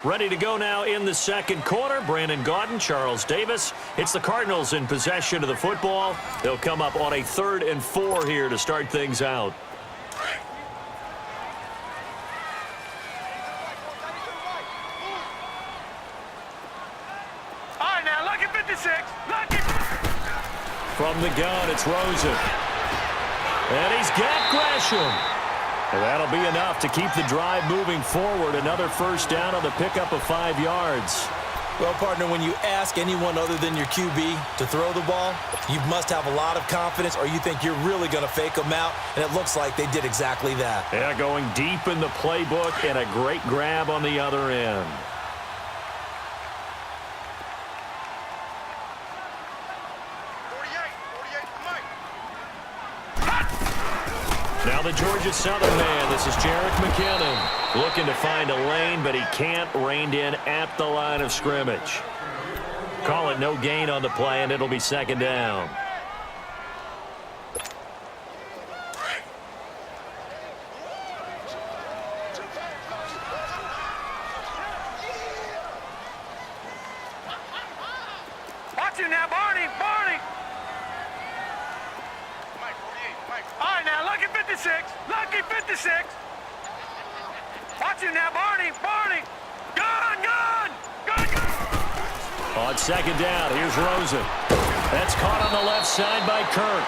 Ready to go now in the second quarter. Brandon Gaudin, Charles Davis. It's the Cardinals in possession of the football. They'll come up on a 3rd and 4 here to start things out. All right, now, lucky 56. Lucky. From the gun, it's Rosen. And he's got Gresham. And that'll be enough to keep the drive moving forward. Another first down on the pickup of 5 yards. Well, partner, when you ask anyone other than your QB to throw the ball, you must have a lot of confidence or you think you're really going to fake them out, and it looks like they did exactly that. Yeah, going deep in the playbook and a great grab on the other end. Now the Georgia Southern man, this is Jerick McKinnon, looking to find a lane, but he can't, reined in at the line of scrimmage. Call it no gain on the play, and it'll be second down. Watch you now, Barney. Barney. All right, now, lucky 56. Lucky 56. Watch you now, Barney. Barney. Gun, gun. Gun, gun. On second down, here's Rosen. That's caught on the left side by Kirk.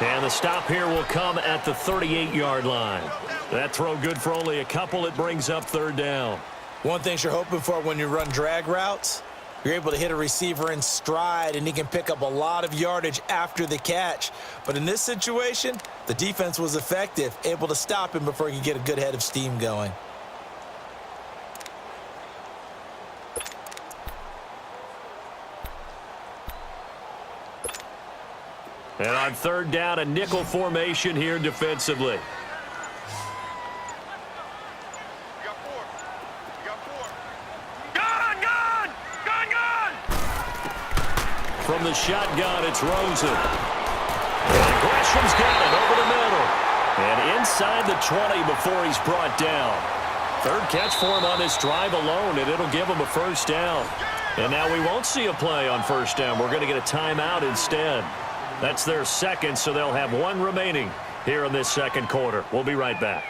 And the stop here will come at the 38-yard line. That throw good for only a couple. It brings up 3rd down. One thing you're hoping for when you run drag routes, you're able to hit a receiver in stride, and he can pick up a lot of yardage after the catch. But in this situation, the defense was effective, able to stop him before he could get a good head of steam going. And on 3rd down, a nickel formation here defensively. From the shotgun, it's Rosen. And Gresham's got it over the middle. And inside the 20 before he's brought down. 3rd catch for him on this drive alone, and it'll give him a first down. And now we won't see a play on first down. We're going to get a timeout instead. That's their second, so they'll have 1 remaining here in this second quarter. We'll be right back.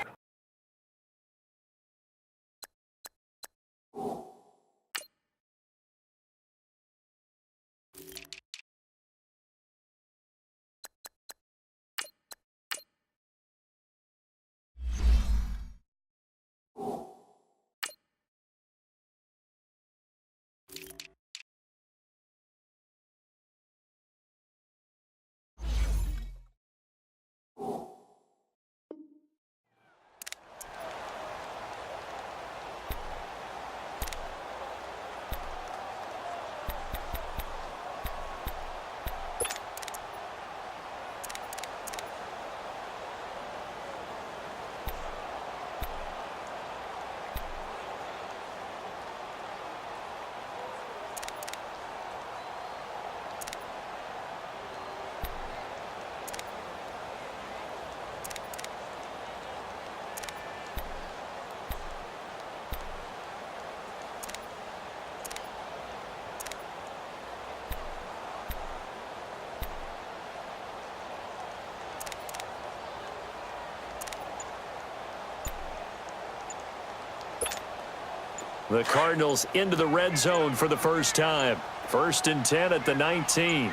The Cardinals into the red zone for the first time. 1st and 10 at the 19.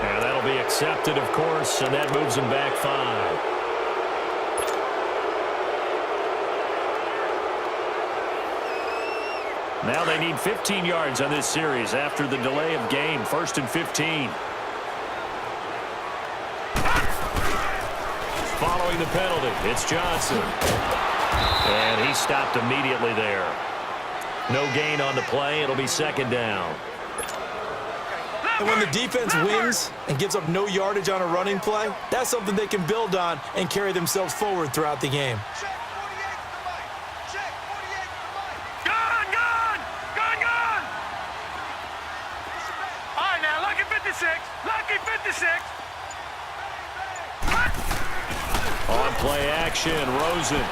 And that'll be accepted, of course, and that moves them back 5. Now they need 15 yards on this series after the delay of game. 1st and 15. Following the penalty, it's Johnson. And he stopped immediately there. No gain on the play. It'll be second down. And when the defense wins and gives up no yardage on a running play, that's something they can build on and carry themselves forward throughout the game. Gun, gun. Gun, gun. All right, now, lucky 56. Lucky 56. On play action, Rosen.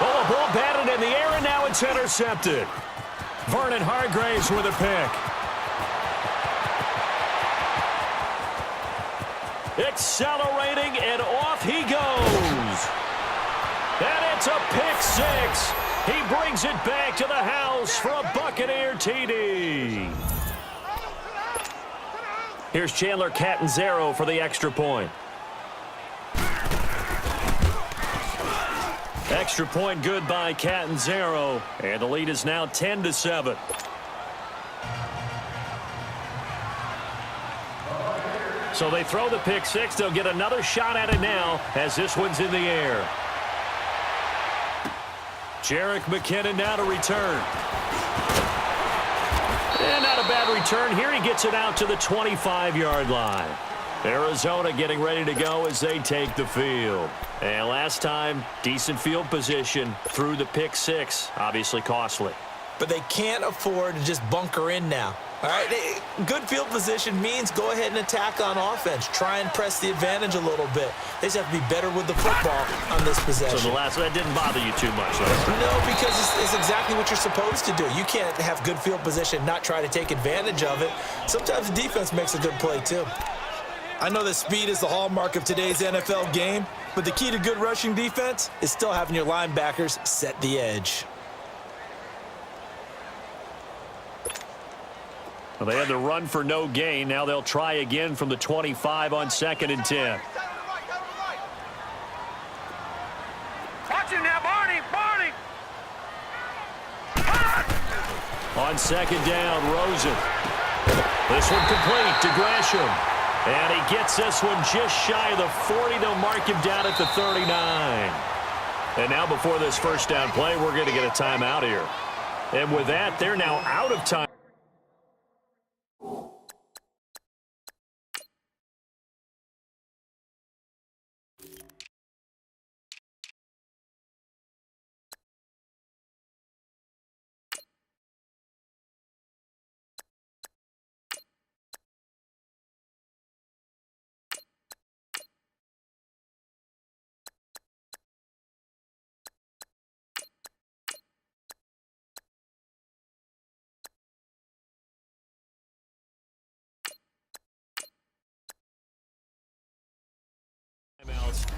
Oh, the ball batted in the air, and now it's intercepted. Vernon Hargraves with a pick. Accelerating, and off he goes. And it's a pick six. He brings it back to the house for a Buccaneer TD. Here's Chandler Catanzaro for the extra point. Extra point good by Catanzaro, and the lead is now 10-7. So they throw the pick six. They'll get another shot at it now as this one's in the air. Jerick McKinnon now to return. And not a bad return here. He gets it out to the 25-yard line. Arizona getting ready to go as they take the field. And last time, decent field position through the pick six. Obviously costly. But they can't afford to just bunker in now. All right, good field position means go ahead and attack on offense. Try and press the advantage a little bit. They just have to be better with the football on this possession. So that didn't bother you too much, though? No, because it's exactly what you're supposed to do. You can't have good field position, not try to take advantage of it. Sometimes the defense makes a good play, too. I know that speed is the hallmark of today's NFL game, but the key to good rushing defense is still having your linebackers set the edge. Well, they had the run for no gain. Now they'll try again from the 25 on 2nd and 10. Watch him now, Barney! Barney! On 2nd down, Rosen. This one complete to Gresham. And he gets this one just shy of the 40. They'll mark him down at the 39. And now before this first down play, we're going to get a timeout here. And with that, they're now out of time.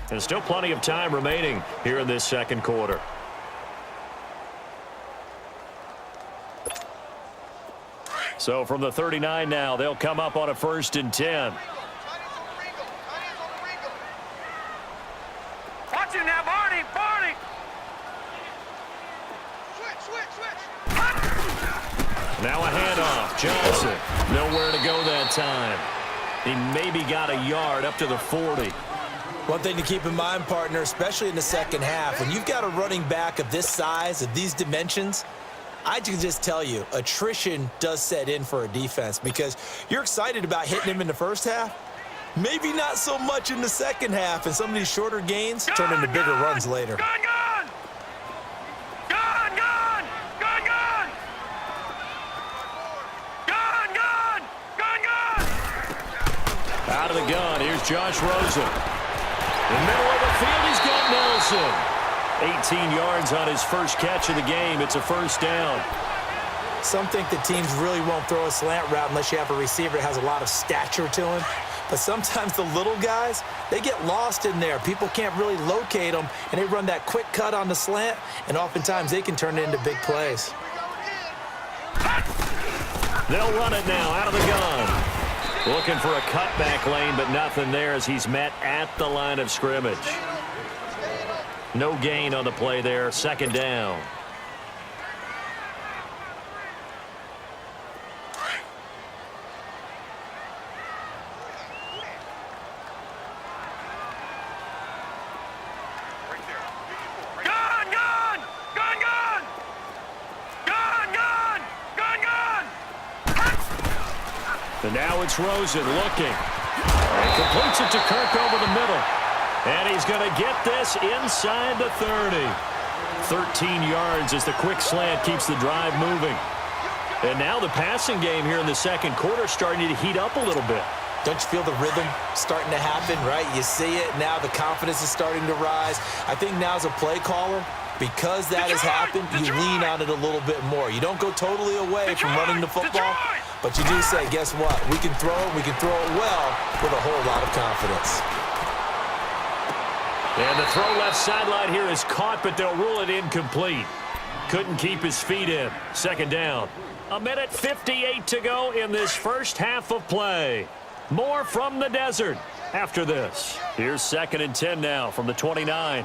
And still plenty of time remaining here in this second quarter. So from the 39 now, they'll come up on a 1st and 10. Watch him now, Barney! Barney! Switch! Now a handoff. Johnson. Nowhere to go that time. He maybe got a yard up to the 40. One thing to keep in mind, partner, especially in the second half, when you've got a running back of this size, of these dimensions, I can just tell you, attrition does set in for a defense because you're excited about hitting him in the first half. Maybe not so much in the second half, and some of these shorter gains turn into bigger runs later. Gun! Out of the gun, here's Josh Rosen. In the middle of the field, he's got Nelson. 18 yards on his first catch of the game. It's a 1st down. Some think the teams really won't throw a slant route unless you have a receiver that has a lot of stature to him. But sometimes the little guys, they get lost in there. People can't really locate them, and they run that quick cut on the slant, and oftentimes they can turn it into big plays. They'll run it now out of the gun. Looking for a cutback lane, but nothing there as he's met at the line of scrimmage. No gain on the play there. 2nd down. And now it's Rosen looking. And completes it to Kirk over the middle. And he's going to get this inside the 30. 13 yards as the quick slant keeps the drive moving. And now the passing game here in the second quarter starting to heat up a little bit. Don't you feel the rhythm starting to happen, right? You see it, now the confidence is starting to rise. I think now as a play caller, because that has happened, you lean on it a little bit more. You don't go totally away from running the football, but you do say, guess what? We can throw it well with a whole lot of confidence. And the throw left sideline here is caught, but they'll rule it incomplete. Couldn't keep his feet in. Second down. 1:58 to go in this first half of play. More from the desert after this. Here's 2nd and 10 now from the 29.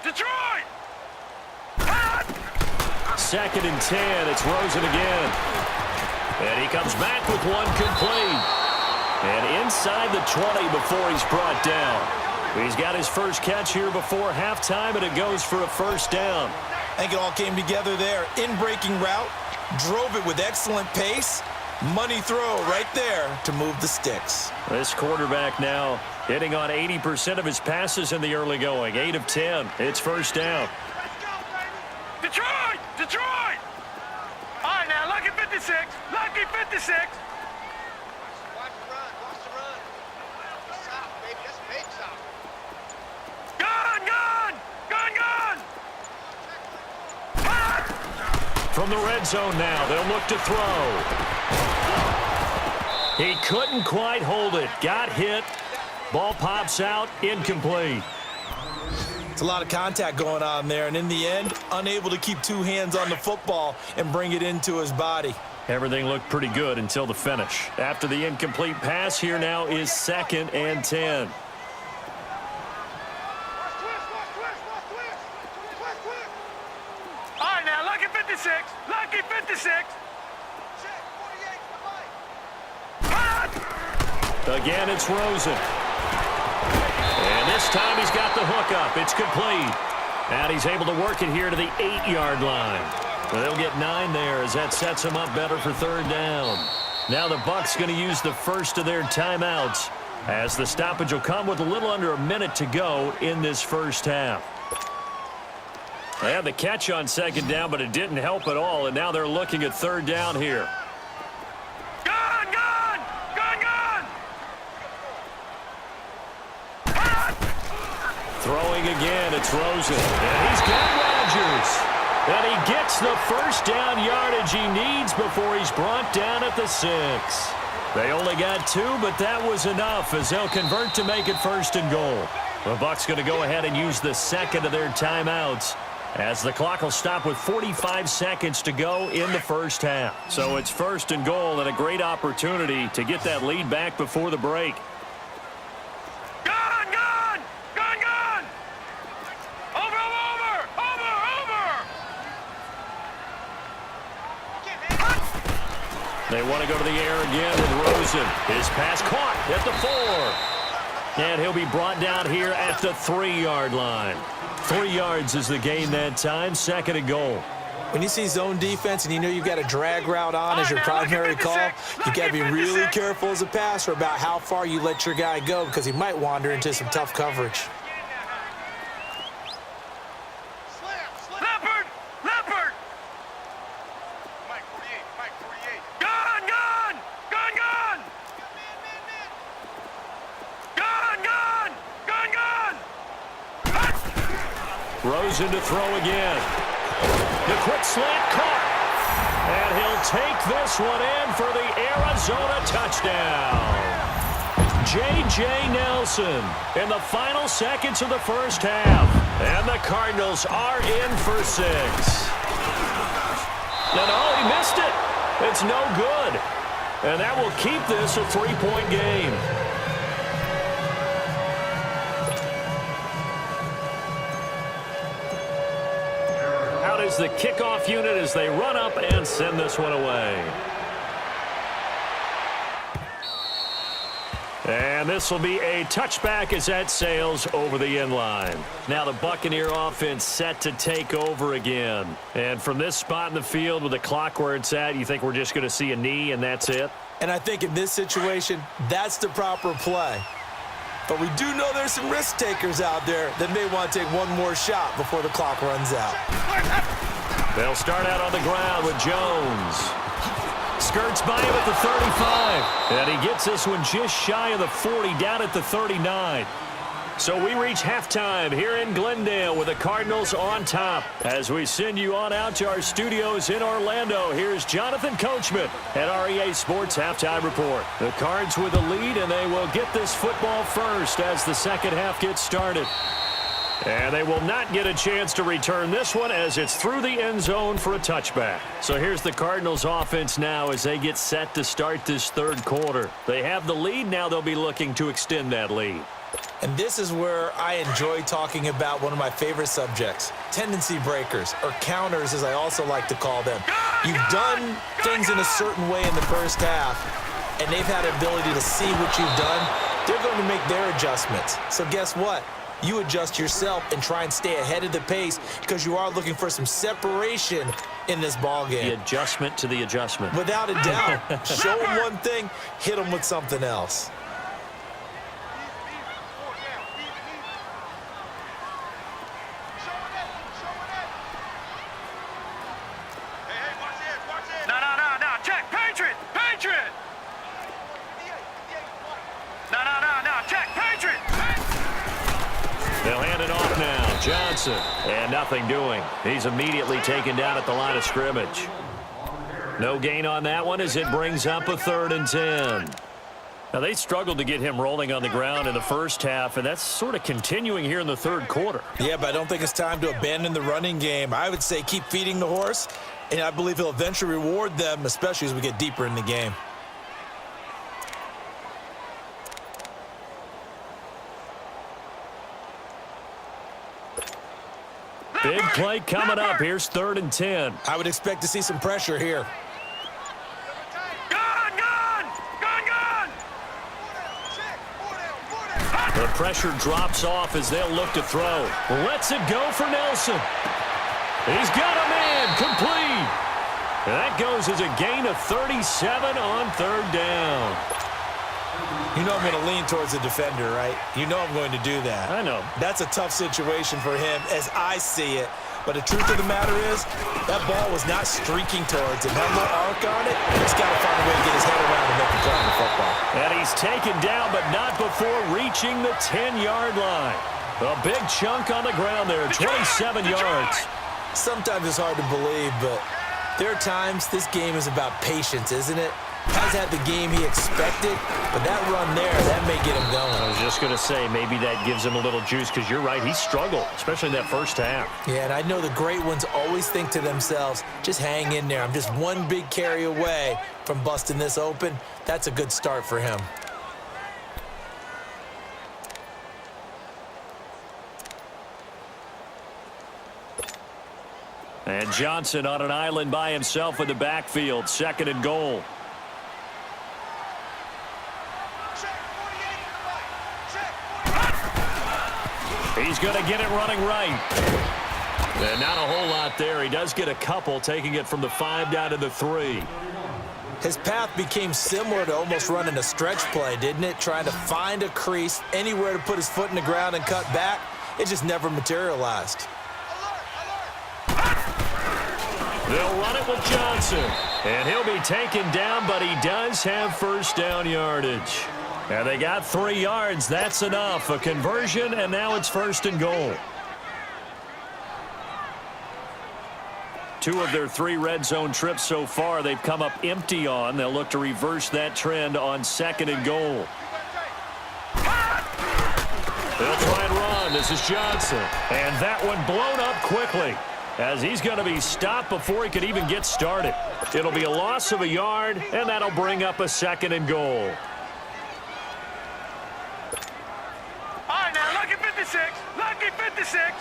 Detroit! 2nd and 10. It's Rosen again. And he comes back with one complete. And inside the 20 before he's brought down. He's got his first catch here before halftime, and it goes for a first down. I think it all came together there. In-breaking route, drove it with excellent pace. Money throw right there to move the sticks. This quarterback now hitting on 80% of his passes in the early going. 8 of 10. It's first down. Detroit! Detroit! All right, now, lucky 56. Lucky 56. Watch the run. Watch the run. Stop, baby. That's a big stop. Gun! Gun! Gun! Gun! From the red zone now, they'll look to throw. He couldn't quite hold it. Got hit. Ball pops out. Incomplete. It's a lot of contact going on there, and in the end, unable to keep two hands on the football and bring it into his body. Everything looked pretty good until the finish. After the incomplete pass, here now is 2nd and 10. All right, now, lucky 56. Lucky 56. Again, it's Rosen. And this time he's got the hook up. It's complete. And he's able to work it here to the 8-yard line. They'll get 9 there as that sets him up better for third down. Now the Bucs going to use the first of their timeouts as the stoppage will come with a little under a minute to go in this first half. They had the catch on second down, but it didn't help at all, and now they're looking at third down here. Gun! Gun! Gun! Gun! Throwing again, it's Rosen. And he's got Rodgers. And he gets the first down yardage he needs before he's brought down at the 6. They only got 2, but that was enough as they'll convert to make it 1st and goal. The Bucs going to go ahead and use the second of their timeouts as the clock will stop with 45 seconds to go in the first half. So it's 1st and goal and a great opportunity to get that lead back before the break. Gun! Gun! Gun! Gun! Over! Over! Over! Over! They want to go to the air again with Rosen. His pass caught at the 4. And he'll be brought down here at the 3-yard line. 3 yards is the gain that time. 2nd and goal. When you see zone defense and you know you've got a drag route on as your primary call, you got to be really careful as a passer about how far you let your guy go because he might wander into some tough coverage. Leopard! Leopard! Mike 48. Mike 48. Gun! Gun! Gun! Gun! Gun! Gun! Gun! Gun! Rosen to throw again. The quick slant caught. And he'll take this one in for the Arizona touchdown. J.J. Nelson in the final seconds of the first half. And the Cardinals are in for 6. And oh, he missed it. It's no good. And that will keep this a 3-point game. Out is the kickoff unit as they run up and send this one away. And this will be a touchback as that sails over the end line. Now the Buccaneer offense set to take over again. And from this spot in the field with the clock where it's at, you think we're just going to see a knee and that's it? And I think in this situation, that's the proper play. But we do know there's some risk takers out there that may want to take one more shot before the clock runs out. They'll start out on the ground with Jones. Skirts by him at the 35. And he gets this one just shy of the 40, down at the 39. So we reach halftime here in Glendale with the Cardinals on top. As we send you on out to our studios in Orlando, here's Jonathan Coachman at REA Sports Halftime Report. The Cards with the lead, and they will get this football first as the second half gets started. And they will not get a chance to return this one as it's through the end zone for a touchback. So here's the Cardinals offense now as they get set to start this third quarter. They have the lead. Now they'll be looking to extend that lead. And this is where I enjoy talking about one of my favorite subjects, tendency breakers, or counters as I also like to call them. You've done things in a certain way in the first half, and they've had an ability to see what you've done. They're going to make their adjustments. So guess what? You adjust yourself and try and stay ahead of the pace because you are looking for some separation in this ball game. The adjustment to the adjustment. Without a doubt. Show them one thing, hit them with something else. They'll hand it off now. Johnson. And nothing doing. He's immediately taken down at the line of scrimmage. No gain on that one as it brings up a 3rd and 10. Now, they struggled to get him rolling on the ground in the first half, and that's sort of continuing here in the third quarter. Yeah, but I don't think it's time to abandon the running game. I would say keep feeding the horse, and I believe he'll eventually reward them, especially as we get deeper in the game. Big play coming up. Here's 3rd and 10. I would expect to see some pressure here. The pressure drops off as they'll look to throw. Lets it go for Nelson. He's got a man complete. And that goes as a gain of 37 on 3rd down. You know I'm going to lean towards the defender, right? You know I'm going to do that. I know. That's a tough situation for him as I see it. But the truth of the matter is, that ball was not streaking towards him. Had a little arc on it. He's got to find a way to get his head around and make the play on the football. And he's taken down, but not before reaching the 10-yard line. A big chunk on the ground there, 27 yards. Sometimes it's hard to believe, but there are times this game is about patience, isn't it? Has had the game he expected, but that run there, that may get him going. I was just going to say, maybe that gives him a little juice, because you're right, he struggled, especially in that first half. Yeah, and I know the great ones always think to themselves, just hang in there. I'm just one big carry away from busting this open. That's a good start for him. And Johnson on an island by himself in the backfield, 2nd and goal. He's going to get it running right. And not a whole lot there. He does get a couple, taking it from the 5 down to the 3. His path became similar to almost running a stretch play, didn't it? Trying to find a crease, anywhere to put his foot in the ground and cut back. It just never materialized. They'll run it with Johnson. And he'll be taken down, but he does have first down yardage. And they got 3 yards. That's enough. A conversion, and now it's 1st and goal. 2 of their 3 red zone trips so far, they've come up empty on. They'll look to reverse that trend on 2nd and goal. They'll try and run. This is Johnson. And that one blown up quickly, as he's going to be stopped before he could even get started. It'll be a loss of a yard, and that'll bring up a 2nd and goal. All right, now, lucky 56. Lucky 56.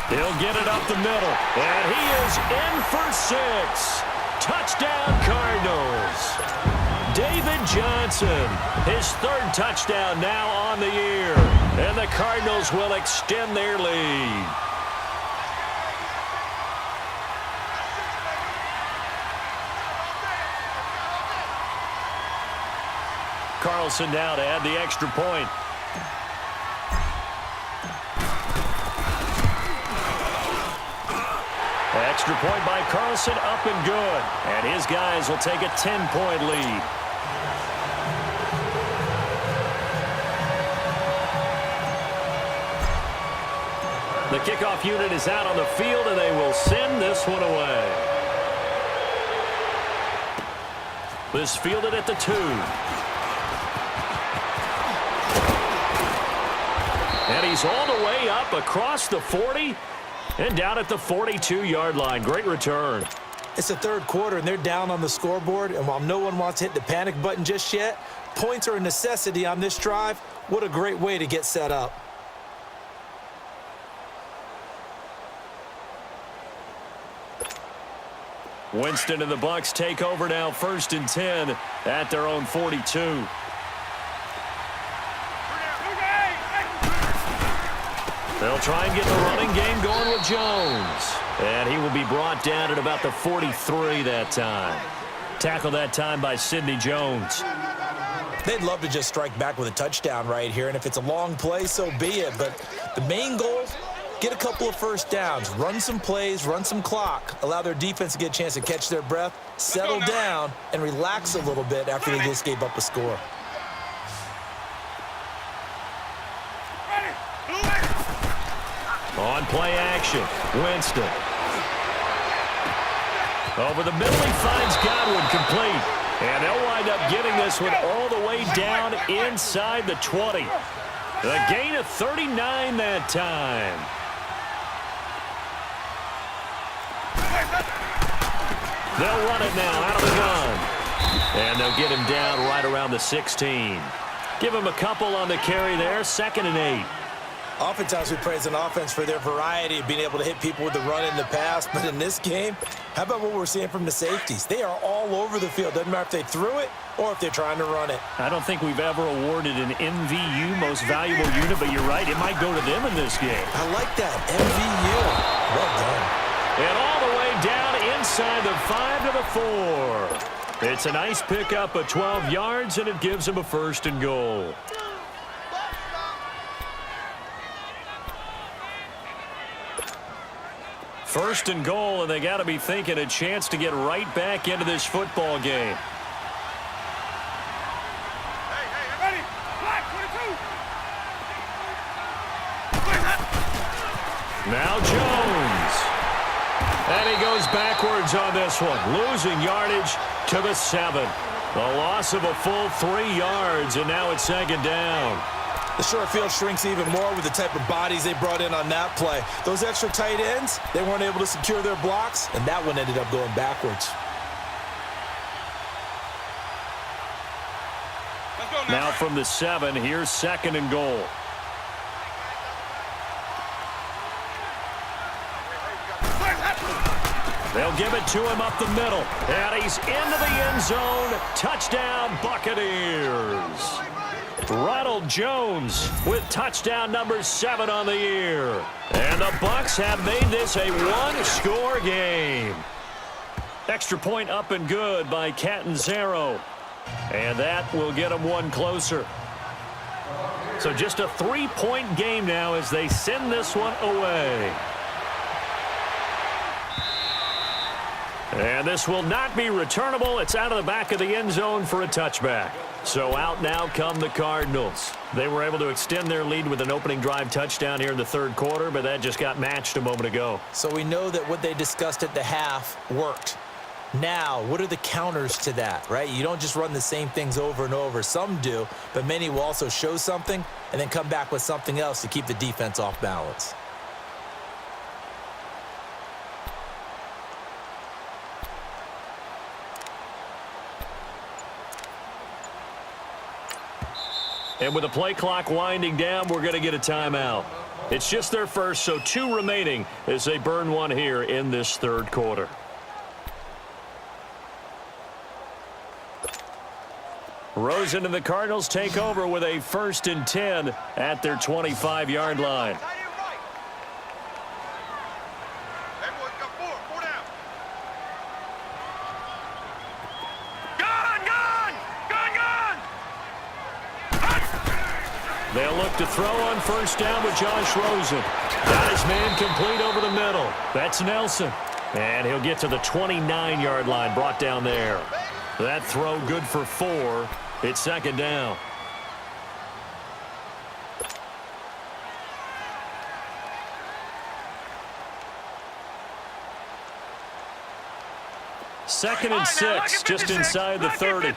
He'll get it up the middle, and he is in for 6. Touchdown, Cardinals. David Johnson, his 3rd touchdown now on the year, and the Cardinals will extend their lead. Carlson now to add the extra point. Extra point by Carlson, up and good. And his guys will take a 10-point lead. The kickoff unit is out on the field, and they will send this one away. This fielded at the 2. And he's all the way up across the 40 and down at the 42-yard line. Great return. It's the third quarter, and they're down on the scoreboard. And while no one wants to hit the panic button just yet, points are a necessity on this drive. What a great way to get set up. Winston and the Bucs take over now, 1st and 10 at their own 42. They'll try and get the running game going with Jones. And he will be brought down at about the 43 that time. Tackled that time by Sidney Jones. They'd love to just strike back with a touchdown right here, and if it's a long play, so be it. But the main goal, get a couple of first downs, run some plays, run some clock, allow their defense to get a chance to catch their breath, settle down, and relax a little bit after they just gave up a score. On play action, Winston. Over the middle, he finds Godwin complete. And they'll wind up getting this one all the way down inside the 20. The gain of 39 that time. They'll run it now out of the gun. And they'll get him down right around the 16. Give him a couple on the carry there, 2nd and 8. Oftentimes we praise an offense for their variety of being able to hit people with the run in the pass, but in this game, how about what we're seeing from the safeties? They are all over the field. Doesn't matter if they threw it or if they're trying to run it. I don't think we've ever awarded an MVU, most valuable unit, but you're right, it might go to them in this game. I like that, MVU. Well done. And all the way down inside the 5 to the 4. It's a nice pickup of 12 yards, and it gives them a 1st and goal. First and goal, and they got to be thinking a chance to get right back into this football game. Hey, ready? Black 22. Now Jones. And he goes backwards on this one, losing yardage to the 7. A loss of a full 3 yards, and now it's 2nd down. The short field shrinks even more with the type of bodies they brought in on that play. Those extra tight ends, they weren't able to secure their blocks, and that one ended up going backwards. Let's go Now from the 7, here's 2nd and goal. They'll give it to him up the middle, and he's into the end zone. Touchdown, Buccaneers. Ronald Jones with touchdown number 7 on the year. And the Bucs have made this a one-score game. Extra point up and good by Catanzaro. And that will get them one closer. So just a 3-point game now as they send this one away. And this will not be returnable. It's out of the back of the end zone for a touchback. So out now come the Cardinals. They were able to extend their lead with an opening drive touchdown here in the 3rd quarter, but that just got matched a moment ago. So we know that what they discussed at the half worked. Now, what are the counters to that, right? You don't just run the same things over and over. Some do, but many will also show something and then come back with something else to keep the defense off balance. And with the play clock winding down, we're going to get a timeout. It's just their first, so 2 remaining as they burn one here in this 3rd quarter. Rosen and the Cardinals take over with a 1st and 10 at their 25-yard line. Tight end right. Everyone's got 4 down. Gun! Gun! Gun! Gun! They'll look to throw on first down with Josh Rosen. Got his man complete over the middle. That's Nelson. And he'll get to the 29-yard line, brought down there. That throw good for 4. It's second down. Second and 6, just inside the 30.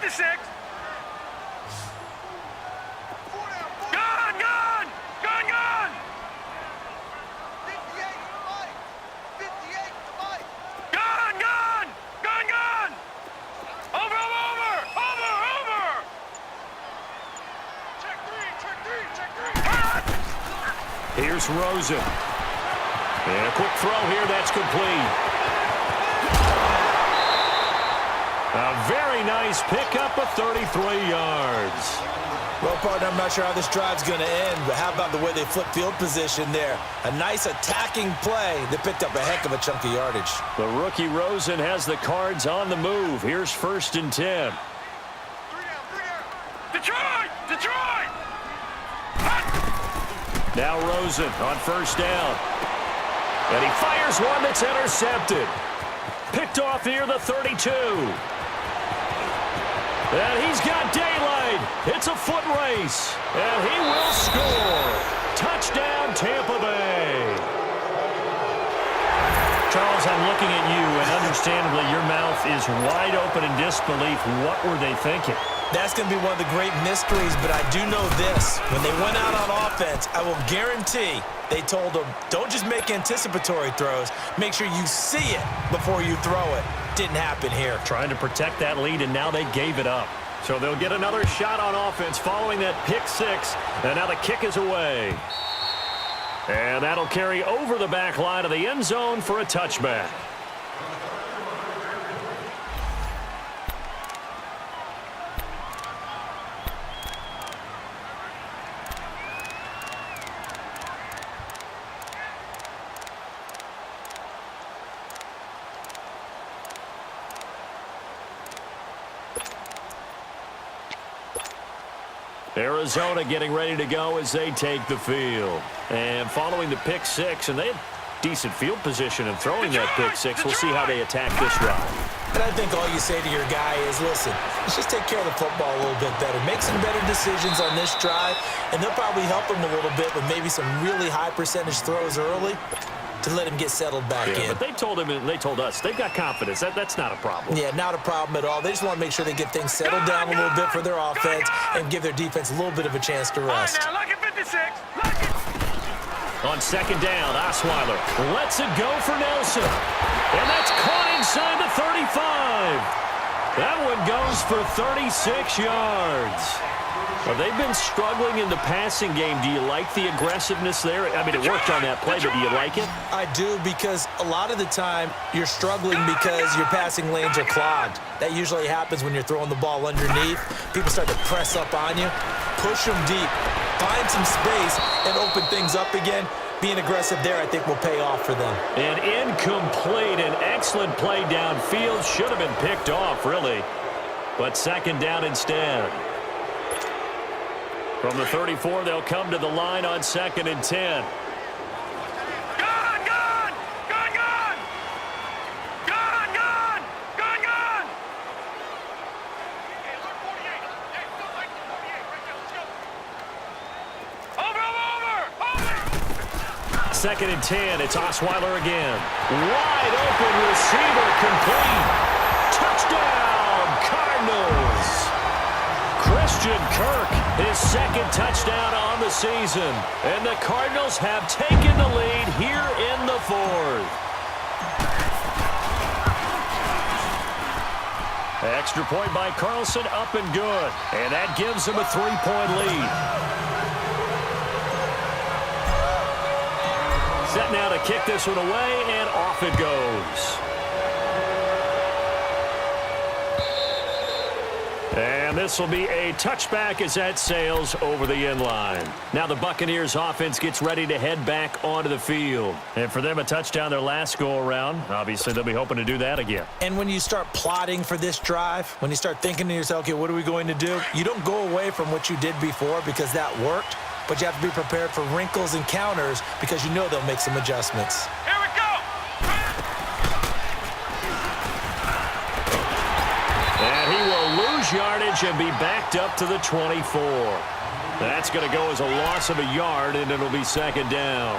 Here's Rosen. And a quick throw here, that's complete. A very nice pickup of 33 yards. Well, partner, I'm not sure how this drive's going to end, but how about the way they flip field position there? A nice attacking play that picked up a heck of a chunk of yardage. The rookie Rosen has the Cards on the move. Here's 1st and 10. Detroit! Detroit! Now Rosen on first down. And he fires one that's intercepted. Picked off near the 32. And he's got daylight. It's a foot race. And he will score. Touchdown, Tampa Bay. Charles, I'm looking at you, and understandably your mouth is wide open in disbelief. What were they thinking? That's going to be one of the great mysteries, but I do know this. When they went out on offense, I will guarantee they told them, don't just make anticipatory throws. Make sure you see it before you throw it. Didn't happen here. Trying to protect that lead, and now they gave it up. So they'll get another shot on offense following that pick 6, and now the kick is away. And that'll carry over the back line of the end zone for a touchback. Arizona getting ready to go as they take the field. And following the pick 6, and they had decent field position in throwing that pick 6. We'll see how they attack this drive. And I think all you say to your guy is, listen, let's just take care of the football a little bit better. Make some better decisions on this drive, and they'll probably help him a little bit with maybe some really high percentage throws early to let him get settled back in. But they told him, and they told us, they've got confidence. That's not a problem. Yeah, not a problem at all. They just want to make sure they get things settled down a little bit for their offense and give their defense a little bit of a chance to rest. All right, now, look at 56. Look it. On second down, Osweiler lets it go for Nelson. And that's caught inside the 35. That one goes for 36 yards. Well, they've been struggling in the passing game. Do you like the aggressiveness there? I mean, it worked on that play, but do you like it? I do, because a lot of the time you're struggling because your passing lanes are clogged. That usually happens when you're throwing the ball underneath. People start to press up on you. Push them deep. Find some space and open things up again. Being aggressive there, I think, will pay off for them. An incomplete, an excellent play downfield. Should have been picked off, really. But second down instead. From the 34, they'll come to the line on 2nd and 10. Gone, gone! Gone, gone! Gone, gone! Gone, gone! Hey, look, 48. Hey, don't like the 48 right there. Let's go. Over! 2nd and 10, it's Osweiler again. Wide open receiver, complete. Touchdown, Cardinals. Christian Kirk, his 2nd touchdown on the season. And the Cardinals have taken the lead here in the 4th. Extra point by Carlson, up and good. And that gives them a 3-point lead. Set now to kick this one away, and off it goes. And this will be a touchback as that sails over the end line. Now the Buccaneers offense gets ready to head back onto the field. And for them, a touchdown their last go-around. Obviously, they'll be hoping to do that again. And when you start plotting for this drive, when you start thinking to yourself, okay, what are we going to do? You don't go away from what you did before because that worked. but you have to be prepared for wrinkles and counters because you know they'll make some adjustments. Here we go. And he will lose yardage and be backed up to the 24. That's going to go as a loss of a yard, and it'll be second down.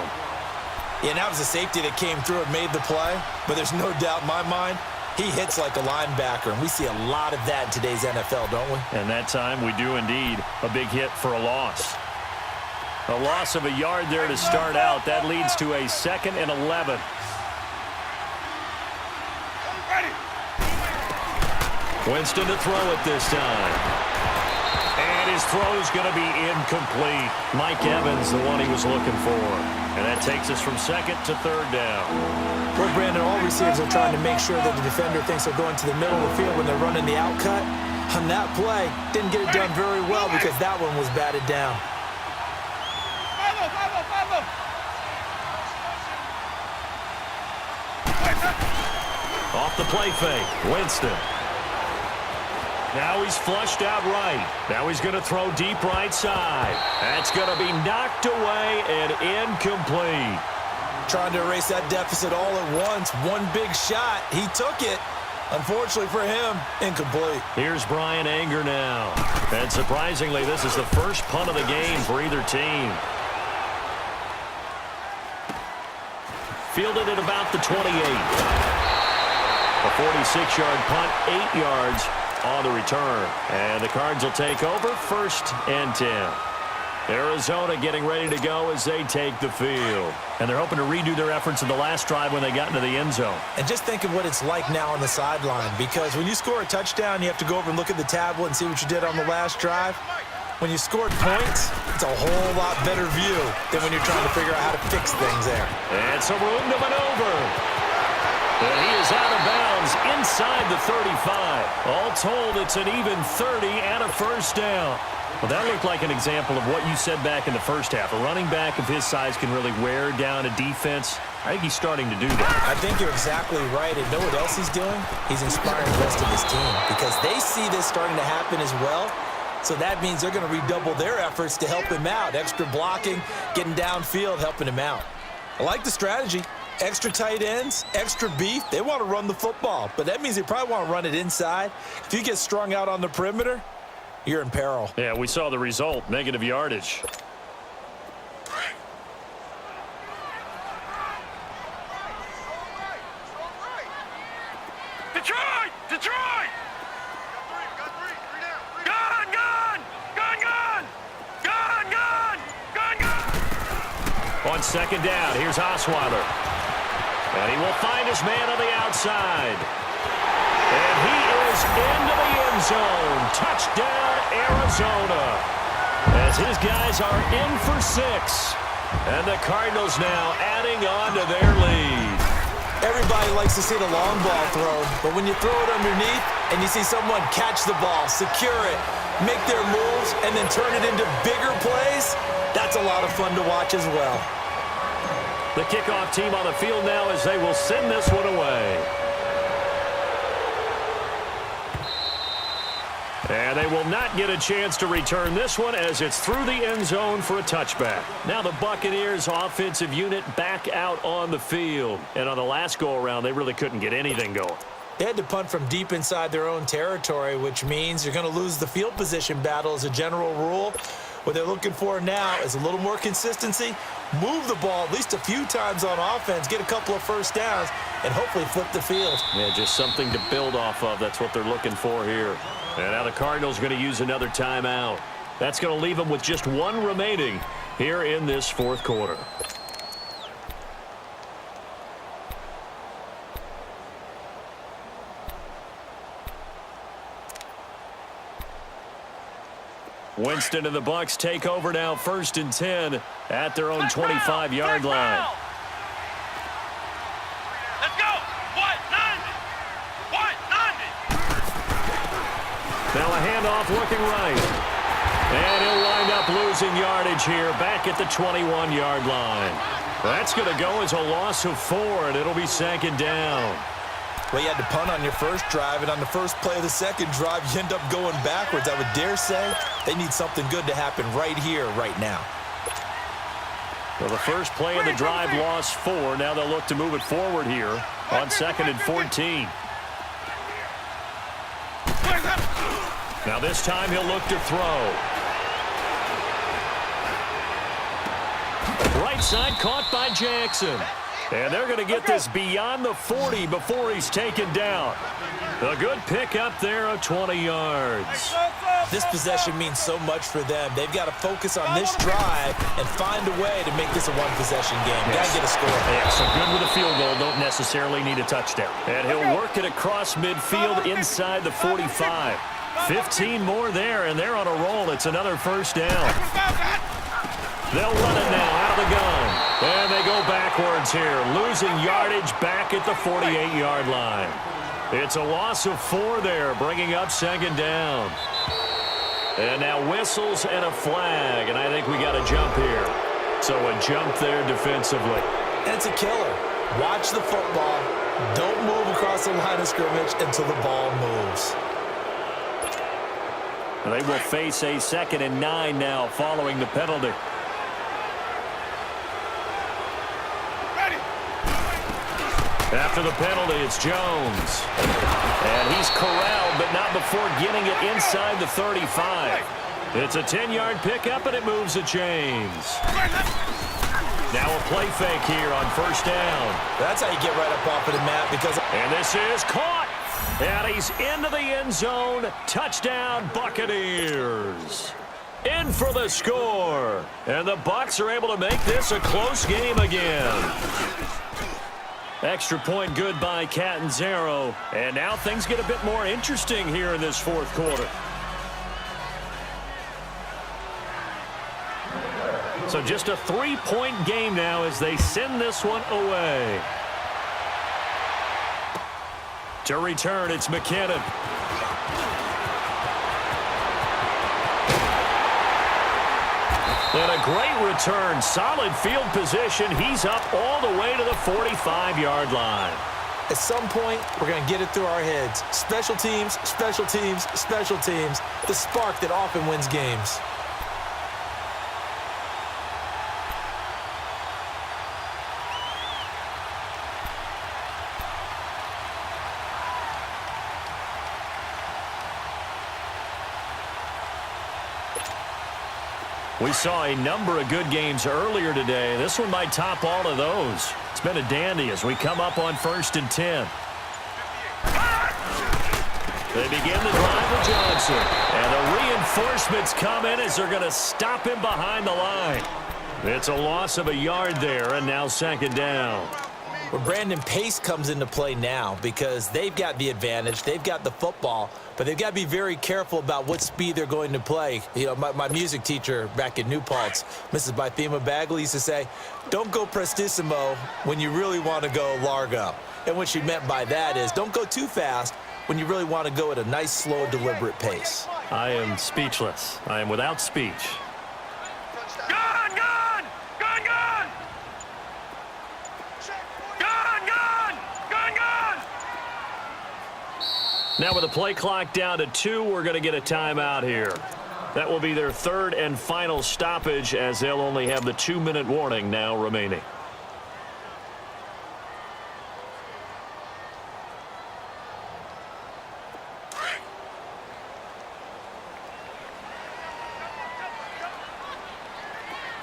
Yeah, and that was a safety that came through and made the play, but there's no doubt in my mind he hits like a linebacker, and we see a lot of that in today's NFL, don't we? And that time we do indeed. A big hit for a loss. A loss of a yard there to start out. That leads to a 2nd and 11. Ready. Winston to throw it this time. And his throw's going to be incomplete. Mike Evans, the one he was looking for. And that takes us from 2nd to 3rd down. Well, Brandon, all receivers are trying to make sure that the defender thinks they're going to the middle of the field when they're running the out cut. On that play, didn't get it done very well because that one was batted down. Off the play fake, Winston. Now he's flushed out right. Now he's going to throw deep right side. That's going to be knocked away and incomplete. Trying to erase that deficit all at once. One big shot. He took it. Unfortunately for him, incomplete. Here's Brian Anger now. And surprisingly, this is the first punt of the game for either team. Fielded at about the 28. A 46-yard punt, 8 yards on the return. And the Cards will take over 1st and 10. Arizona getting ready to go as they take the field. And they're hoping to redo their efforts in the last drive when they got into the end zone. And just think of what it's like now on the sideline, because when you score a touchdown, you have to go over and look at the tablet and see what you did on the last drive. When you scored points, it's a whole lot better view than when you're trying to figure out how to fix things there. And some room to maneuver. And he is out of bounds inside the 35. All told, it's an even 30 and a first down. Well, that looked like an example of what you said back in the first half. A running back of his size can really wear down a defense. I think he's starting to do that. I think you're exactly right. And know what else he's doing? He's inspiring the rest of his team because they see this starting to happen as well. So that means they're going to redouble their efforts to help him out. Extra blocking, getting downfield, helping him out. I like the strategy. Extra tight ends, extra beef. They want to run the football, but that means they probably want to run it inside. If you get strung out on the perimeter, you're in peril. Yeah, we saw the result, negative yardage. Detroit! Detroit! Got three down. Gun! Gun! Gun! Gun! Gun! Gun! Gun! Gun! On 2nd down, here's Osweiler. And he will find his man on the outside. And he is into the end zone. Touchdown, Arizona. As his guys are in for 6. And the Cardinals now adding on to their lead. Everybody likes to see the long ball thrown, but when you throw it underneath and you see someone catch the ball, secure it, make their moves, and then turn it into bigger plays, that's a lot of fun to watch as well. The kickoff team on the field now as they will send this one away. And they will not get a chance to return this one as it's through the end zone for a touchback. Now the Buccaneers offensive unit back out on the field. And on the last go-around, they really couldn't get anything going. They had to punt from deep inside their own territory, which means you're going to lose the field position battle as a general rule. What they're looking for now is a little more consistency, move the ball at least a few times on offense, get a couple of first downs, and hopefully flip the field. Yeah, just something to build off of. That's what they're looking for here. And now the Cardinals are going to use another timeout. That's going to leave them with just one remaining here in this 4th quarter. Winston and the Bucs take over now 1st and 10 at their own 25-yard line. Let's go! What? 90! What? 90! Now a handoff looking right. And he'll wind up losing yardage here back at the 21-yard line. That's going to go as a loss of 4, and it'll be 2nd down. Well, you had to punt on your first drive, and on the first play of the second drive, you end up going backwards. I would dare say they need something good to happen right here, right now. Well, the first play of the drive lost 4. Now they'll look to move it forward here on 2nd and 14. Now this time he'll look to throw. Right side caught by Jackson. And they're going to get this beyond the 40 before he's taken down. A good pickup there of 20 yards. This possession means so much for them. They've got to focus on this drive and find a way to make this a one-possession game. Got to get a score. Yeah, so good with a field goal. Don't necessarily need a touchdown. And he'll work it across midfield inside the 45. 15 more there, and they're on a roll. It's another first down. They'll run it now out of the gun. And they go backwards here, losing yardage back at the 48-yard line. It's a loss of 4 there, bringing up 2nd down. And now whistles and a flag, and I think we got a jump here. So a jump there defensively. And it's a killer. Watch the football. Don't move across the line of scrimmage until the ball moves. They will face a 2nd and 9 now following the penalty. After the penalty, it's Jones. And he's corralled, but not before getting it inside the 35. It's a 10-yard pickup, and it moves the chains. Now a play fake here on 1st down. That's how you get right up off of the mat because... And this is caught. And he's into the end zone. Touchdown, Buccaneers. In for the score. And the Bucs are able to make this a close game again. Extra point good by Catanzaro. And now things get a bit more interesting here in this 4th quarter. So just a 3-point game now as they send this one away. To return, it's McKinnon. And a great return. Solid field position. He's up all the way to the 45-yard line. At some point, we're going to get it through our heads. Special teams, special teams, special teams. The spark that often wins games. We saw a number of good games earlier today. This one might top all of those. It's been a dandy as we come up on 1st and 10. They begin the drive with Johnson. And the reinforcements come in as they're going to stop him behind the line. It's a loss of a yard there, and now 2nd down. Well, Brandon, pace comes into play now because they've got the advantage. They've got the football, but they've got to be very careful about what speed they're going to play. You know, my music teacher back in New Paltz, Mrs. Bythema Bagley, used to say, don't go prestissimo when you really want to go largo. And what she meant by that is don't go too fast when you really want to go at a nice, slow, deliberate pace. I am speechless. I am without speech. Gun! Gun! Gun! Gun! Gun! Gun! Gun! Gun! Now with the play clock down to 2, we're going to get a timeout here. That will be their 3rd and final stoppage as they'll only have the 2-minute warning now remaining.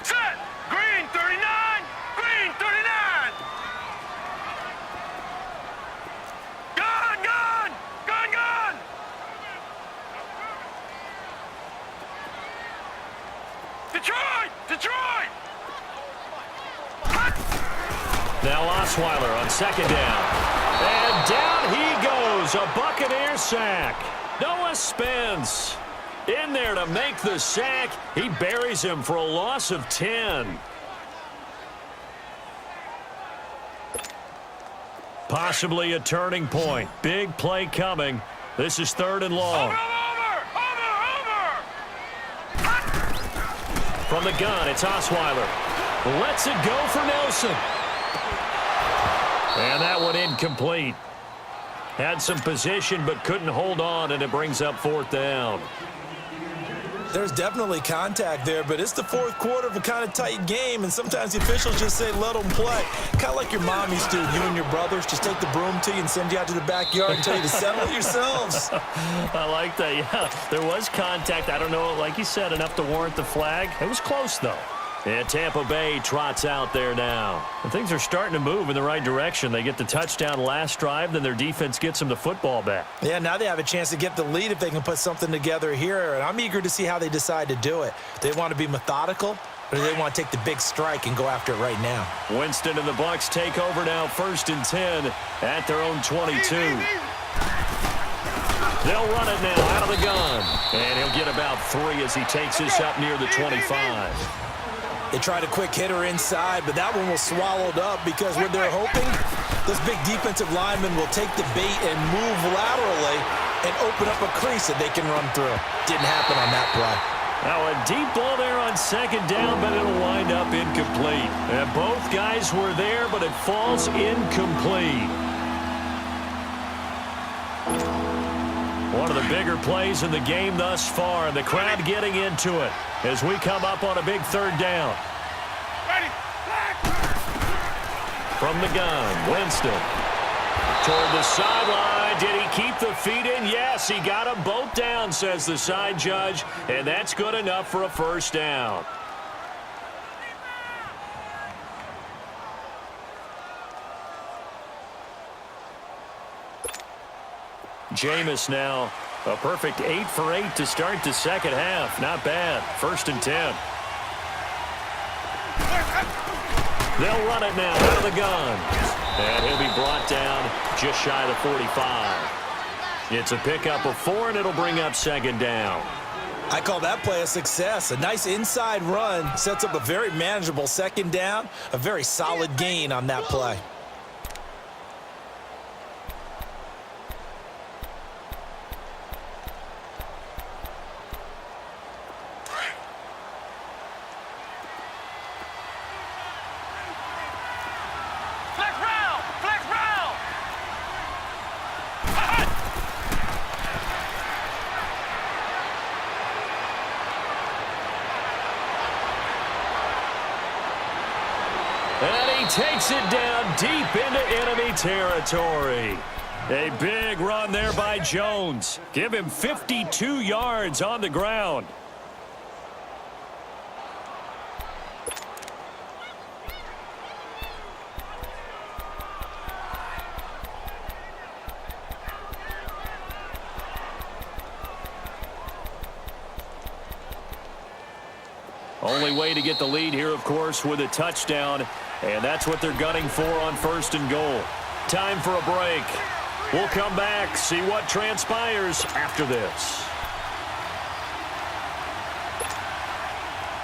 Set! Green 39! Green 39! Gun! Gun! Gun! Gun! Detroit! Detroit! Now Osweiler on 2nd down. And down he goes. A Buccaneer sack. Noah Spence in there to make the sack. He buries him for a loss of 10. Possibly a turning point. Big play coming. This is 3rd and long. From the gun, it's Osweiler. Lets it go for Nelson. And that one incomplete. Had some position but couldn't hold on, and it brings up 4th down. There's definitely contact there, but it's the fourth quarter of a kind of tight game, and sometimes the officials just say, let them play. Kind of like your mom used to, you and your brothers, just take the broom to you and send you out to the backyard and tell you to settle it yourselves. I like that, yeah. There was contact. I don't know, like you said, enough to warrant the flag. It was close, though. And Tampa Bay trots out there now. And things are starting to move in the right direction. They get the touchdown last drive, then their defense gets them the football back. Yeah, now they have a chance to get the lead if they can put something together here, and I'm eager to see how they decide to do it. They want to be methodical, or do they want to take the big strike and go after it right now? Winston and the Bucs take over now, 1st and 10 at their own 22. They'll run it now out of the gun, and he'll get about 3 as he takes this up near the 25. They tried a quick hitter inside, but that one was swallowed up because what they're hoping, those big defensive linemen will take the bait and move laterally and open up a crease that they can run through. Didn't happen on that play. Now a deep ball there on 2nd down, but it'll wind up incomplete. And both guys were there, but it falls incomplete. One of the bigger plays in the game thus far, and the crowd getting into it as we come up on a big 3rd down. Ready. From the gun, Winston. Toward the sideline. Did he keep the feet in? Yes, he got them both down, says the side judge, and that's good enough for a 1st down. Jameis now, a perfect 8 for 8 to start the 2nd half. Not bad. 1st and 10. They'll run it now out of the gun. And he'll be brought down just shy of the 45. It's a pickup of 4, and it'll bring up 2nd down. I call that play a success. A nice inside run sets up a very manageable 2nd down. A very solid gain on that play. Takes it down deep into enemy territory. A big run there by Jones. Give him 52 yards on the ground. Only way to get the lead here, of course, with a touchdown. And that's what they're gunning for on 1st and goal. Time for a break. We'll come back, see what transpires after this.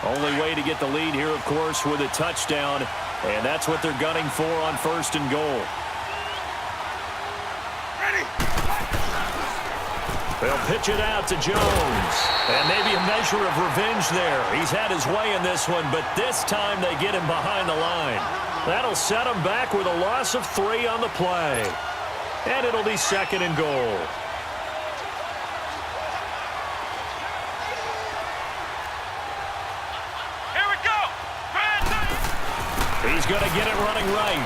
Only way to get the lead here, of course, with a touchdown. And that's what they're gunning for on 1st and goal. They'll pitch it out to Jones. And maybe a measure of revenge there. He's had his way in this one, but this time they get him behind the line. That'll set him back with a loss of 3 on the play. And it'll be 2nd and goal. Here we go. He's going to get it running right.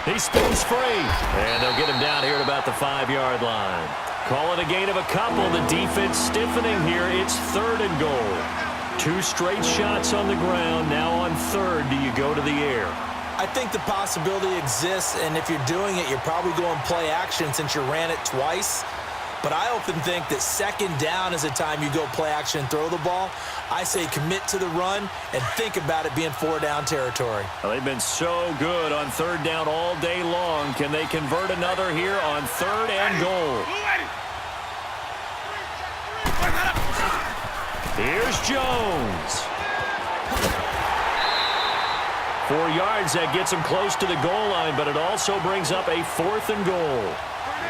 He spins free. And they'll get him down here at about the 5-yard line. Call it a gain of a couple. The defense stiffening here. It's 3rd and goal. 2 straight shots on the ground. Now on 3rd, do you go to the air? I think the possibility exists, and if you're doing it, you're probably going play action since you ran it twice. But I often think that 2nd down is the time you go play action and throw the ball. I say commit to the run and think about it being 4-down territory. Well, they've been so good on 3rd down all day long. Can they convert another here on 3rd and goal? Here's Jones. 4 yards, that gets him close to the goal line, but it also brings up a 4th and goal.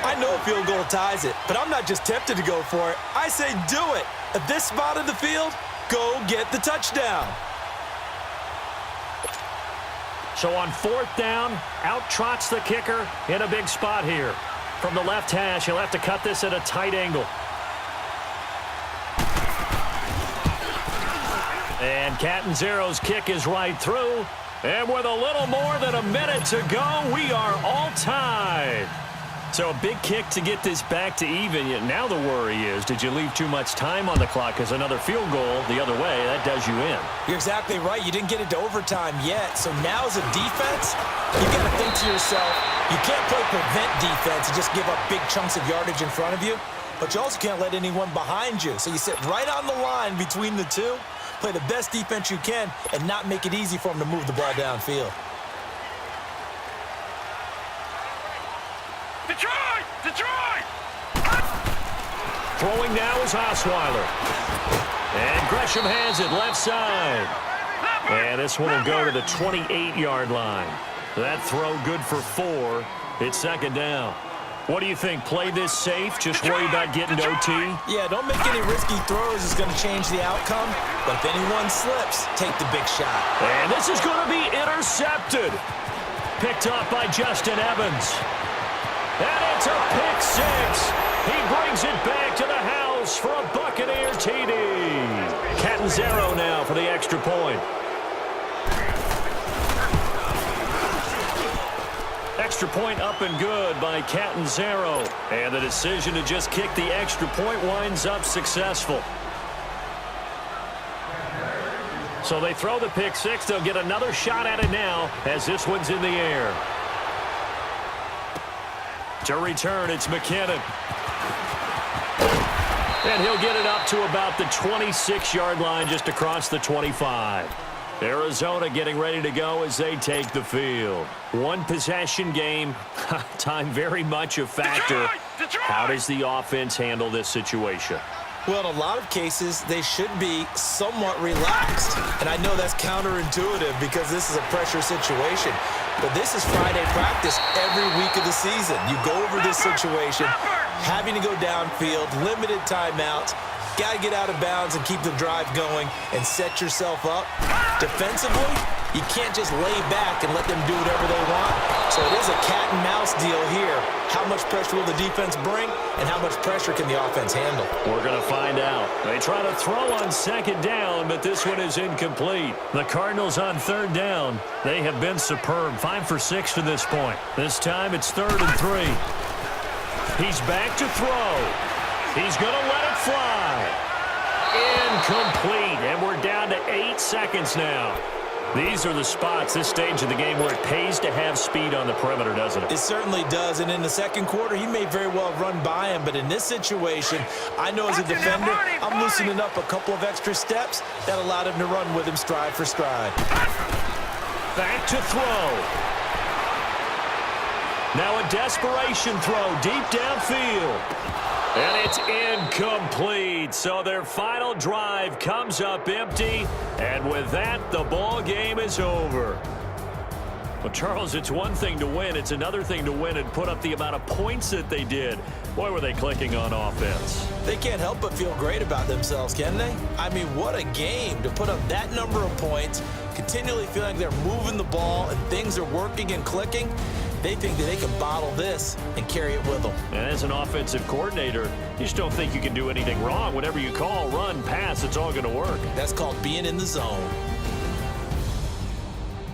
I know a field goal ties it, but I'm not just tempted to go for it. I say do it. At this spot of the field, go get the touchdown. So on 4th down, out trots the kicker in a big spot here. From the left hash, he'll have to cut this at a tight angle. And Catanzaro's kick is right through. And with a little more than a minute to go, we are all tied. So a big kick to get this back to even. Yet now the worry is, did you leave too much time on the clock? Because another field goal the other way, that does you in. You're exactly right. You didn't get into overtime yet. So now as a defense, you got to think to yourself, you can't play prevent defense and just give up big chunks of yardage in front of you. But you also can't let anyone behind you. So you sit right on the line between the two, play the best defense you can, and not make it easy for them to move the ball downfield. Detroit! Detroit! Throwing now is Osweiler. And Gresham has it left side. And this one will go to the 28-yard line. That throw good for 4. It's second down. What do you think? Play this safe? Just worry about getting to OT? Yeah, don't make any risky throws. It's going to change the outcome. But if anyone slips, take the big shot. And this is going to be intercepted. Picked up by Justin Evans. And it's a pick 6. He brings it back to the house for a Buccaneer TD. Catanzaro now for the extra point. Extra point up and good by Catanzaro. And the decision to just kick the extra point winds up successful. So they throw the pick 6. They'll get another shot at it now as this one's in the air. To return, it's McKinnon. And he'll get it up to about the 26-yard line just across the 25. Arizona getting ready to go as they take the field. One possession game. Time very much a factor. Detroit! How does the offense handle this situation? Well, in a lot of cases, they should be somewhat relaxed. And I know that's counterintuitive because this is a pressure situation. But this is Friday practice every week of the season. You go over this situation, having to go downfield, limited timeouts, got to get out of bounds and keep the drive going and set yourself up. Defensively, you can't just lay back and let them do whatever they want. So it is a cat and mouse deal here. How much pressure will the defense bring and how much pressure can the offense handle? We're going to find out. They try to throw on second down, but this one is incomplete. The Cardinals on third down. They have been superb. 5 for 6 to this point. This time it's 3rd and 3. He's back to throw. He's going to let it fly. Incomplete, and we're down to 8 seconds now. These are the spots, this stage of the game, where it pays to have speed on the perimeter, doesn't it? It certainly does, and in the second quarter, he may very well run by him, but in this situation, I know as a defender, I'm loosening up a couple of extra steps that allowed him to run with him stride for stride. Back to throw. Now a desperation throw deep downfield. And it's incomplete. So their final drive comes up empty. And with that, the ball game is over. Well, Charles, it's one thing to win. It's another thing to win and put up the amount of points that they did. Boy, were they clicking on offense. They can't help but feel great about themselves, can they? I mean, what a game to put up that number of points, continually feeling like they're moving the ball and things are working and clicking. They think that they can bottle this and carry it with them. And as an offensive coordinator, you just don't think you can do anything wrong. Whatever you call, run, pass, it's all going to work. That's called being in the zone.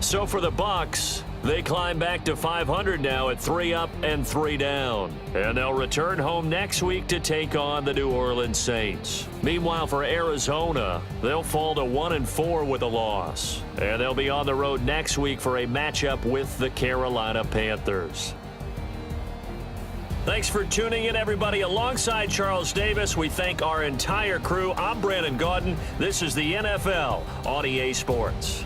So for the Bucs, they climb back to 500 now at 3 up and 3 down. And they'll return home next week to take on the New Orleans Saints. Meanwhile, for Arizona, they'll fall to 1-4 with a loss. And they'll be on the road next week for a matchup with the Carolina Panthers. Thanks for tuning in, everybody. Alongside Charles Davis, we thank our entire crew. I'm Brandon Gaudin. This is the NFL on EA Sports.